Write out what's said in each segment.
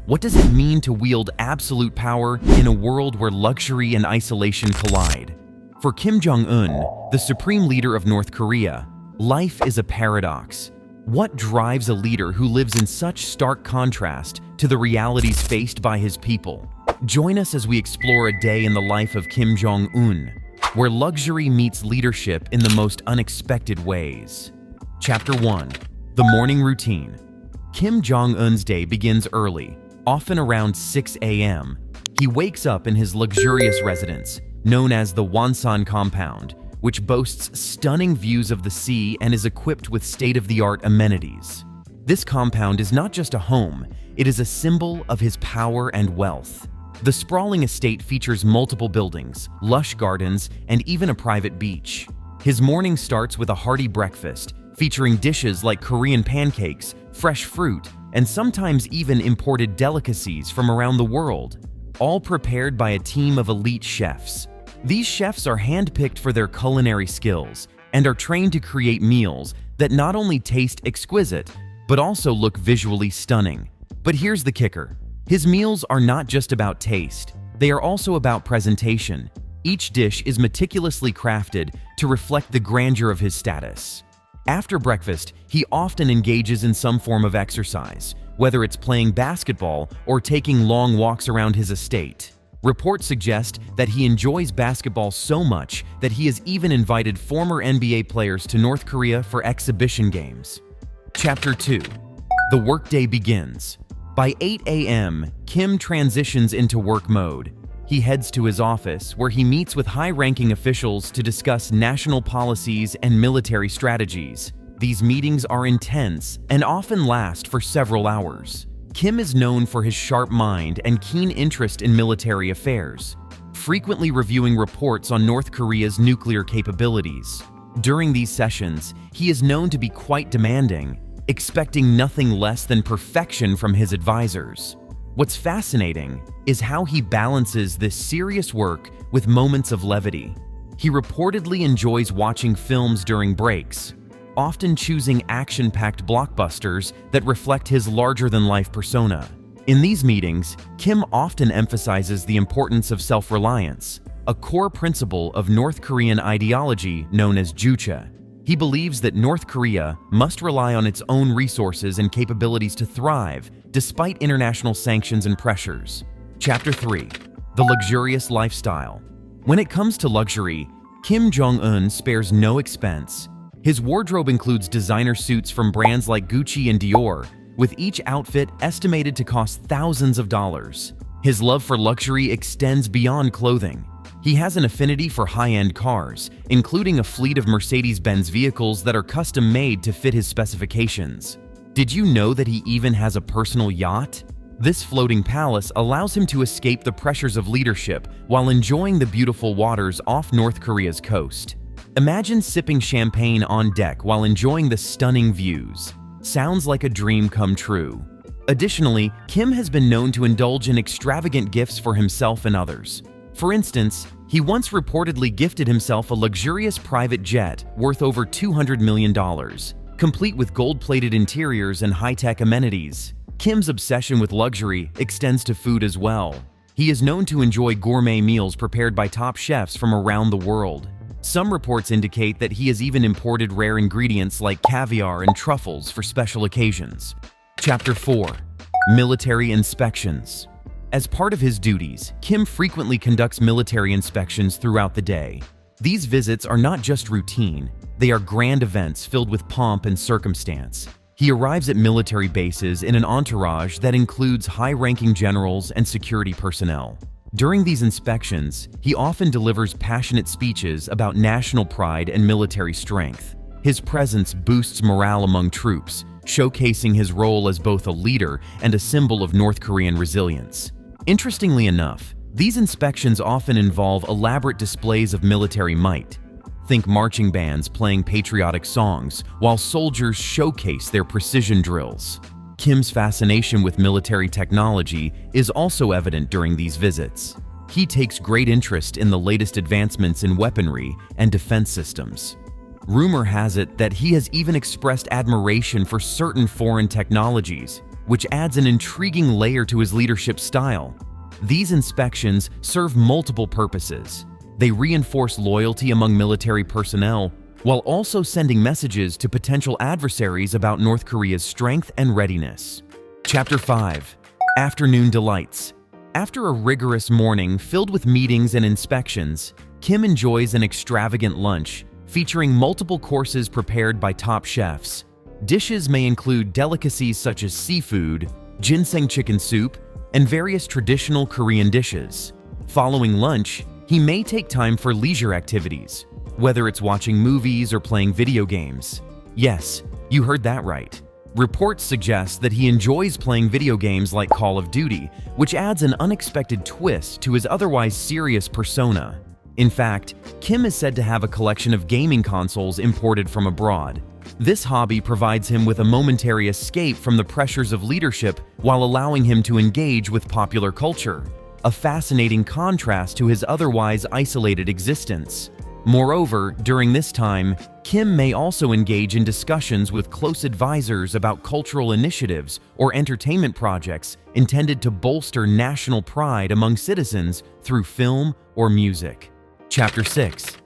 What does it mean to wield absolute power in a world where luxury and isolation collide? For Kim Jong Un, the supreme leader of North Korea, life is a paradox. What drives a leader who lives in such stark contrast to the realities faced by his people? Join us as we explore a day in the life of Kim Jong Un, where luxury meets leadership in the most unexpected ways. Chapter 1. The Morning Routine. Kim Jong Un's day begins early, often around 6 a.m. He wakes up in his luxurious residence, known as the Wonsan Compound, which boasts stunning views of the sea and is equipped with state-of-the-art amenities. This compound is not just a home, it is a symbol of his power and wealth. The sprawling estate features multiple buildings, lush gardens, and even a private beach. His morning starts with a hearty breakfast, featuring dishes like Korean pancakes, fresh fruit, and sometimes even imported delicacies from around the world, all prepared by a team of elite chefs. These chefs are handpicked for their culinary skills and are trained to create meals that not only taste exquisite, but also look visually stunning. But here's the kicker. His meals are not just about taste, they are also about presentation. Each dish is meticulously crafted to reflect the grandeur of his status. After breakfast, he often engages in some form of exercise, whether it's playing basketball or taking long walks around his estate. Reports suggest that he enjoys basketball so much that he has even invited former NBA players to North Korea for exhibition games. Chapter 2. The workday begins. By 8 a.m., Kim transitions into work mode. He heads to his office, where he meets with high-ranking officials to discuss national policies and military strategies. These meetings are intense and often last for several hours. Kim is known for his sharp mind and keen interest in military affairs, frequently reviewing reports on North Korea's nuclear capabilities. During these sessions, he is known to be quite demanding, expecting nothing less than perfection from his advisors. What's fascinating is how he balances this serious work with moments of levity. He reportedly enjoys watching films during breaks, often choosing action-packed blockbusters that reflect his larger-than-life persona. In these meetings, Kim often emphasizes the importance of self-reliance, a core principle of North Korean ideology known as Juche. He believes that North Korea must rely on its own resources and capabilities to thrive, despite international sanctions and pressures. Chapter 3. The Luxurious Lifestyle. When it comes to luxury, Kim Jong Un spares no expense. His wardrobe includes designer suits from brands like Gucci and Dior, with each outfit estimated to cost thousands of dollars. His love for luxury extends beyond clothing. He has an affinity for high-end cars, including a fleet of Mercedes-Benz vehicles that are custom-made to fit his specifications. Did you know that he even has a personal yacht? This floating palace allows him to escape the pressures of leadership while enjoying the beautiful waters off North Korea's coast. Imagine sipping champagne on deck while enjoying the stunning views. Sounds like a dream come true. Additionally, Kim has been known to indulge in extravagant gifts for himself and others. For instance, he once reportedly gifted himself a luxurious private jet worth over $200 million, complete with gold-plated interiors and high-tech amenities. Kim's obsession with luxury extends to food as well. He is known to enjoy gourmet meals prepared by top chefs from around the world. Some reports indicate that he has even imported rare ingredients like caviar and truffles for special occasions. Chapter 4. Military Inspections. As part of his duties, Kim frequently conducts military inspections throughout the day. These visits are not just routine, they are grand events filled with pomp and circumstance. He arrives at military bases in an entourage that includes high-ranking generals and security personnel. During these inspections, he often delivers passionate speeches about national pride and military strength. His presence boosts morale among troops, showcasing his role as both a leader and a symbol of North Korean resilience. Interestingly enough, these inspections often involve elaborate displays of military might. Think marching bands playing patriotic songs while soldiers showcase their precision drills. Kim's fascination with military technology is also evident during these visits. He takes great interest in the latest advancements in weaponry and defense systems. Rumor has it that he has even expressed admiration for certain foreign technologies, which adds an intriguing layer to his leadership style. These inspections serve multiple purposes. They reinforce loyalty among military personnel, while also sending messages to potential adversaries about North Korea's strength and readiness. Chapter 5. Afternoon Delights. After a rigorous morning filled with meetings and inspections, Kim enjoys an extravagant lunch, featuring multiple courses prepared by top chefs. Dishes may include delicacies such as seafood, ginseng chicken soup, and various traditional Korean dishes. Following lunch, he may take time for leisure activities, whether it's watching movies or playing video games. Yes, you heard that right. Reports suggest that he enjoys playing video games like Call of Duty, which adds an unexpected twist to his otherwise serious persona. In fact, Kim is said to have a collection of gaming consoles imported from abroad. This hobby provides him with a momentary escape from the pressures of leadership while allowing him to engage with popular culture, a fascinating contrast to his otherwise isolated existence. Moreover, during this time, Kim may also engage in discussions with close advisors about cultural initiatives or entertainment projects intended to bolster national pride among citizens through film or music. Chapter 6.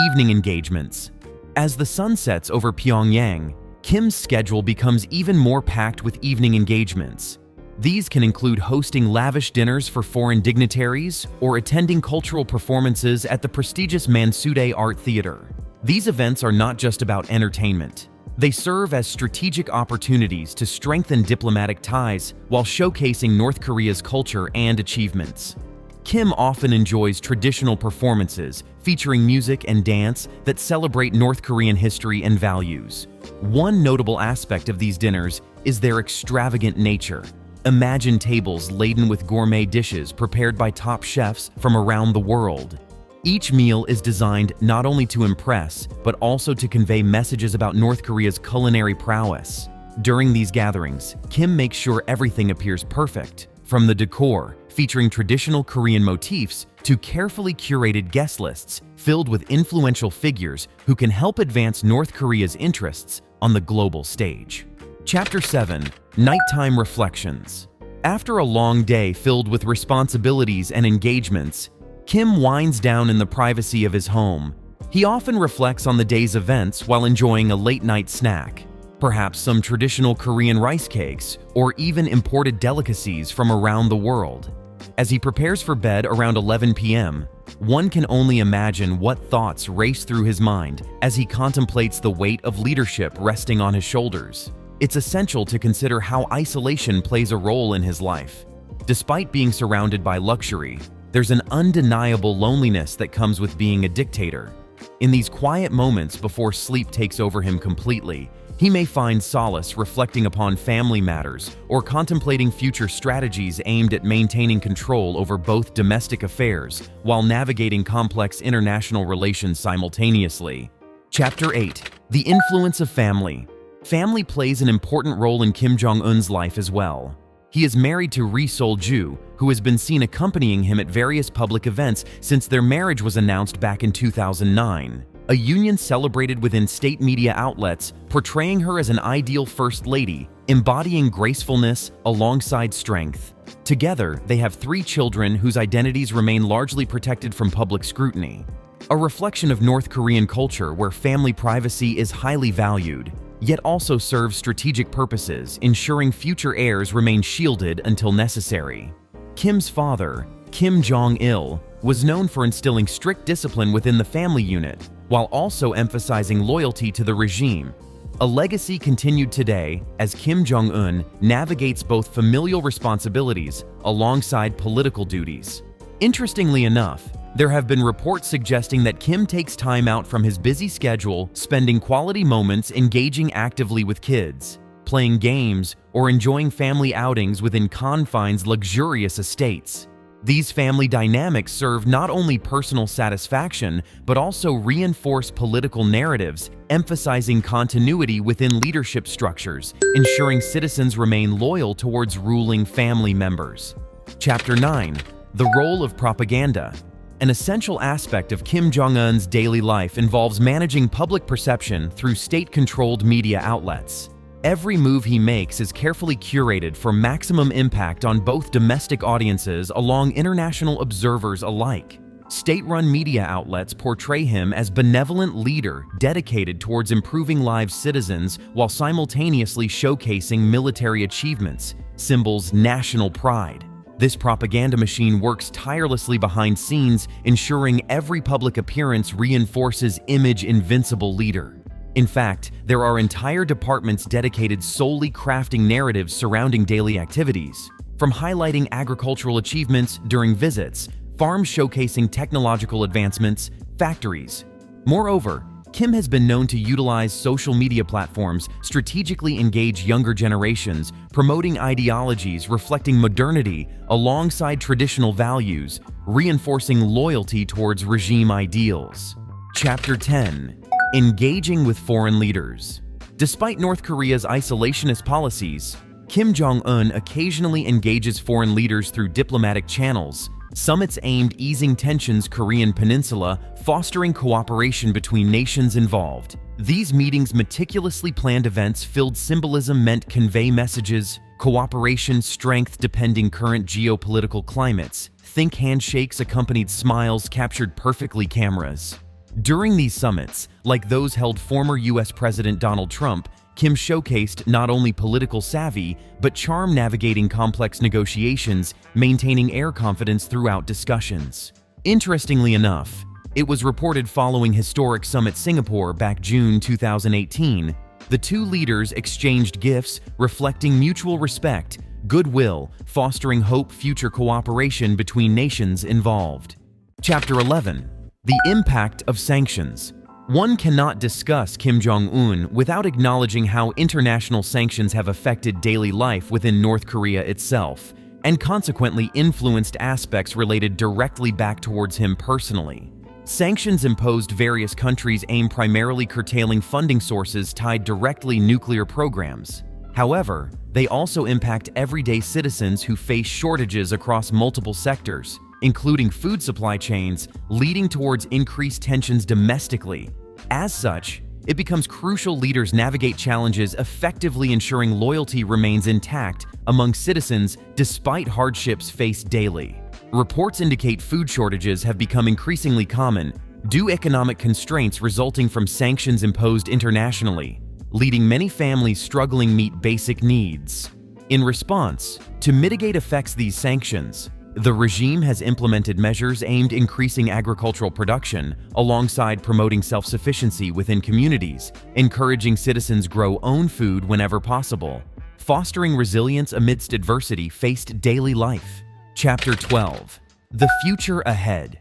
Evening Engagements. As the sun sets over Pyongyang, Kim's schedule becomes even more packed with evening engagements. These can include hosting lavish dinners for foreign dignitaries or attending cultural performances at the prestigious Mansudae Art Theater. These events are not just about entertainment. They serve as strategic opportunities to strengthen diplomatic ties while showcasing North Korea's culture and achievements. Kim often enjoys traditional performances featuring music and dance that celebrate North Korean history and values. One notable aspect of these dinners is their extravagant nature. Imagine tables laden with gourmet dishes prepared by top chefs from around the world. Each meal is designed not only to impress, but also to convey messages about North Korea's culinary prowess. During these gatherings, Kim makes sure everything appears perfect, from the decor, featuring traditional Korean motifs, to carefully curated guest lists filled with influential figures who can help advance North Korea's interests on the global stage. Chapter 7. Nighttime Reflections. After a long day filled with responsibilities and engagements, Kim winds down in the privacy of his home. He often reflects on the day's events while enjoying a late-night snack, perhaps some traditional Korean rice cakes or even imported delicacies from around the world. As he prepares for bed around 11 p.m., one can only imagine what thoughts race through his mind as he contemplates the weight of leadership resting on his shoulders. It's essential to consider how isolation plays a role in his life. Despite being surrounded by luxury, there's an undeniable loneliness that comes with being a dictator. In these quiet moments before sleep takes over him completely, he may find solace reflecting upon family matters or contemplating future strategies aimed at maintaining control over both domestic affairs while navigating complex international relations simultaneously. Chapter 8. The Influence of Family. Family plays an important role in Kim Jong Un's life as well. He is married to Ri Sol-ju, who has been seen accompanying him at various public events since their marriage was announced back in 2009. A union celebrated within state media outlets, portraying her as an ideal first lady, embodying gracefulness alongside strength. Together, they have 3 children whose identities remain largely protected from public scrutiny. A reflection of North Korean culture where family privacy is highly valued, yet also serves strategic purposes, ensuring future heirs remain shielded until necessary. Kim's father, Kim Jong Un, was known for instilling strict discipline within the family unit, while also emphasizing loyalty to the regime. A legacy continued today as Kim Jong Un navigates both familial responsibilities alongside political duties. Interestingly enough, there have been reports suggesting that Kim takes time out from his busy schedule, spending quality moments engaging actively with kids, playing games, or enjoying family outings within confines luxurious estates. These family dynamics serve not only personal satisfaction, but also reinforce political narratives, emphasizing continuity within leadership structures, ensuring citizens remain loyal towards ruling family members. Chapter 9. The Role of Propaganda. An essential aspect of Kim Jong Un's daily life involves managing public perception through state-controlled media outlets. Every move he makes is carefully curated for maximum impact on both domestic audiences along international observers alike. State-run media outlets portray him as benevolent leader dedicated towards improving lives of citizens while simultaneously showcasing military achievements, symbols national pride. This propaganda machine works tirelessly behind scenes, ensuring every public appearance reinforces image invincible leader. In fact, there are entire departments dedicated solely crafting narratives surrounding daily activities, from highlighting agricultural achievements during visits, farms showcasing technological advancements, factories. Moreover, Kim has been known to utilize social media platforms strategically engage younger generations, promoting ideologies reflecting modernity alongside traditional values, reinforcing loyalty towards regime ideals. Chapter 10. Engaging with foreign leaders. Despite North Korea's isolationist policies, Kim Jong Un occasionally engages foreign leaders through diplomatic channels, summits aimed easing tensions Korean peninsula, fostering cooperation between nations involved. These meetings meticulously planned events filled symbolism meant convey messages, cooperation strength depending current geopolitical climates. Think handshakes accompanied smiles captured perfectly cameras. During these summits, like those held former US President Donald Trump, Kim showcased not only political savvy, but charm navigating complex negotiations, maintaining air confidence throughout discussions. Interestingly enough, it was reported following historic Summit Singapore back June 2018, the two leaders exchanged gifts reflecting mutual respect, goodwill, fostering hope future cooperation between nations involved. Chapter 11. The Impact of Sanctions. One cannot discuss Kim Jong Un without acknowledging how international sanctions have affected daily life within North Korea itself, and consequently influenced aspects related directly back towards him personally. Sanctions imposed various countries aim primarily curtailing funding sources tied directly nuclear programs. However, they also impact everyday citizens who face shortages across multiple sectors, including food supply chains, leading towards increased tensions domestically. As such, it becomes crucial leaders navigate challenges effectively ensuring loyalty remains intact among citizens despite hardships faced daily. Reports indicate food shortages have become increasingly common due to economic constraints resulting from sanctions imposed internationally, leading many families struggling meet basic needs. In response, to mitigate effects of these sanctions, the regime has implemented measures aimed at increasing agricultural production alongside promoting self-sufficiency within communities, encouraging citizens grow own food whenever possible, fostering resilience amidst adversity faced daily life. Chapter 12. The Future Ahead.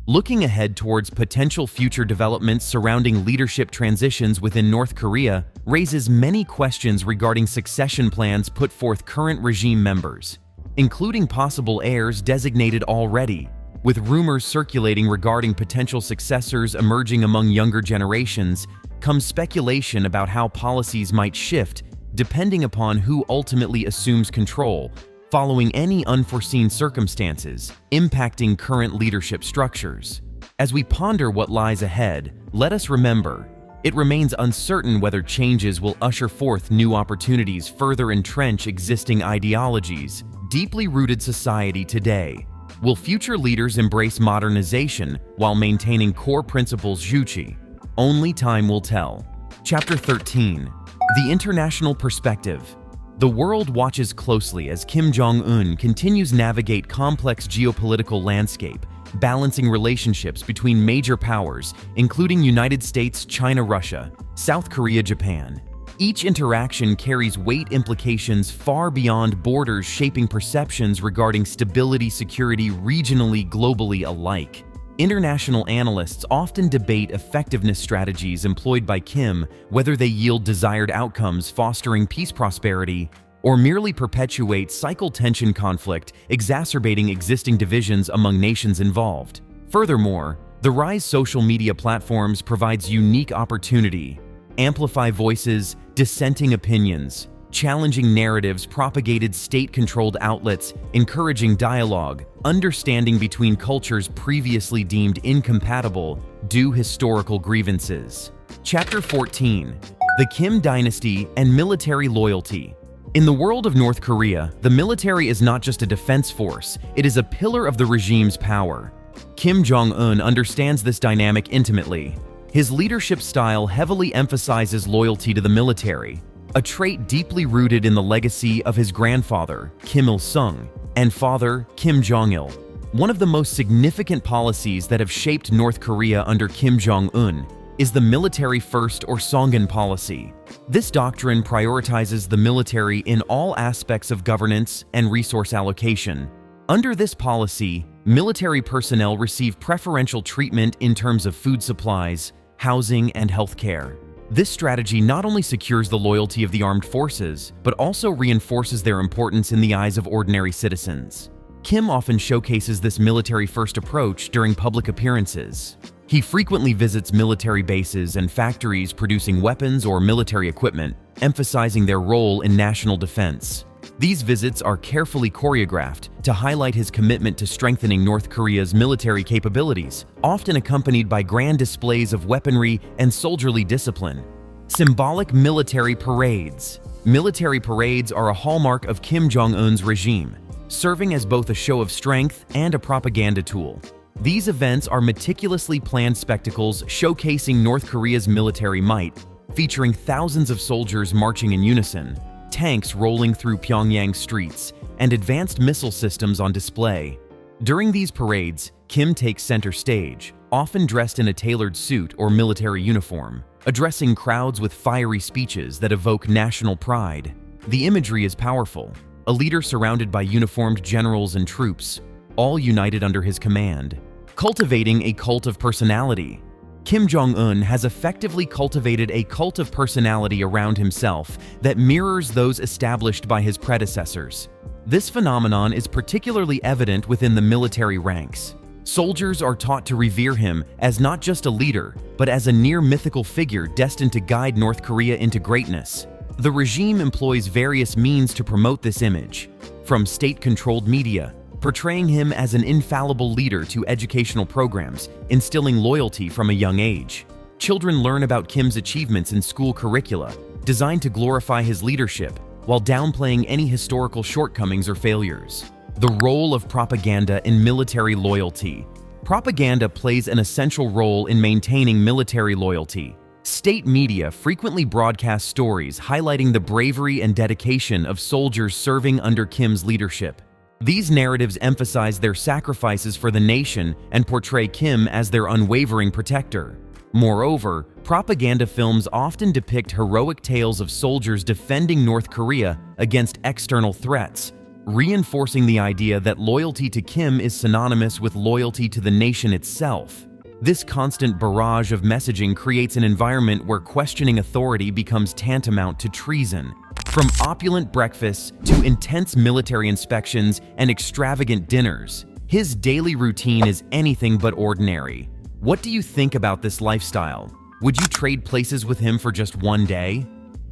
Looking ahead towards potential future developments surrounding leadership transitions within North Korea raises many questions regarding succession plans put forth current regime members, including possible heirs designated already, with rumors circulating regarding potential successors emerging among younger generations. Comes speculation about how policies might shift depending upon who ultimately assumes control, following any unforeseen circumstances impacting current leadership structures. As we ponder what lies ahead, let us remember, it remains uncertain whether changes will usher forth new opportunities further entrench existing ideologies, deeply rooted society today. Will future leaders embrace modernization while maintaining core principles? Juche? Only time will tell. Chapter 13. The International Perspective. The world watches closely as Kim Jong Un continues navigate complex geopolitical landscape, balancing relationships between major powers, including United States, China, Russia, South Korea, Japan. Each interaction carries weight implications far beyond borders, shaping perceptions regarding stability, security, regionally, globally alike. International analysts often debate effectiveness strategies employed by Kim, whether they yield desired outcomes fostering peace prosperity, or merely perpetuate cycle tension conflict, exacerbating existing divisions among nations involved. Furthermore, the rise of social media platforms provides unique opportunity. Amplify voices, dissenting opinions, challenging narratives propagated state-controlled outlets, encouraging dialogue, understanding between cultures previously deemed incompatible due historical grievances. Chapter 14. The Kim Dynasty and military loyalty. In the world of North Korea, the military is not just a defense force, it is a pillar of the regime's power. Kim Jong Un understands this dynamic intimately. His leadership style heavily emphasizes loyalty to the military, a trait deeply rooted in the legacy of his grandfather, Kim Il-sung, and father, Kim Jong-il. One of the most significant policies that have shaped North Korea under Kim Jong-un is the military first or Songun policy. This doctrine prioritizes the military in all aspects of governance and resource allocation. Under this policy, military personnel receive preferential treatment in terms of food supplies, housing, and healthcare. This strategy not only secures the loyalty of the armed forces, but also reinforces their importance in the eyes of ordinary citizens. Kim often showcases this military-first approach during public appearances. He frequently visits military bases and factories producing weapons or military equipment, emphasizing their role in national defense. These visits are carefully choreographed to highlight his commitment to strengthening North Korea's military capabilities, often accompanied by grand displays of weaponry and soldierly discipline. Symbolic military parades. Military parades are a hallmark of Kim Jong-un's regime, serving as both a show of strength and a propaganda tool. These events are meticulously planned spectacles showcasing North Korea's military might, featuring thousands of soldiers marching in unison, tanks rolling through Pyongyang streets, and advanced missile systems on display. During these parades, Kim takes center stage, often dressed in a tailored suit or military uniform, addressing crowds with fiery speeches that evoke national pride. The imagery is powerful, a leader surrounded by uniformed generals and troops, all united under his command. Cultivating a cult of personality. Kim Jong-un has effectively cultivated a cult of personality around himself that mirrors those established by his predecessors. This phenomenon is particularly evident within the military ranks. Soldiers are taught to revere him as not just a leader, but as a near-mythical figure destined to guide North Korea into greatness. The regime employs various means to promote this image, from state-controlled media, portraying him as an infallible leader, to educational programs, instilling loyalty from a young age. Children learn about Kim's achievements in school curricula, designed to glorify his leadership, while downplaying any historical shortcomings or failures. The role of propaganda in military loyalty. Propaganda plays an essential role in maintaining military loyalty. State media frequently broadcast stories highlighting the bravery and dedication of soldiers serving under Kim's leadership. These narratives emphasize their sacrifices for the nation and portray Kim as their unwavering protector. Moreover, propaganda films often depict heroic tales of soldiers defending North Korea against external threats, reinforcing the idea that loyalty to Kim is synonymous with loyalty to the nation itself. This constant barrage of messaging creates an environment where questioning authority becomes tantamount to treason. From opulent breakfasts to intense military inspections and extravagant dinners, his daily routine is anything but ordinary. What do you think about this lifestyle? Would you trade places with him for just one day?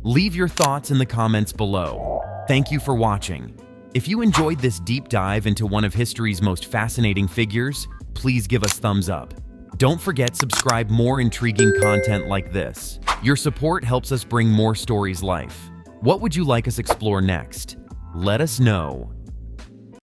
Leave your thoughts in the comments below. Thank you for watching. If you enjoyed this deep dive into one of history's most fascinating figures, please give us thumbs up. Don't forget to subscribe for more intriguing content like this. Your support helps us bring more stories life. What would you like us explore next? Let us know.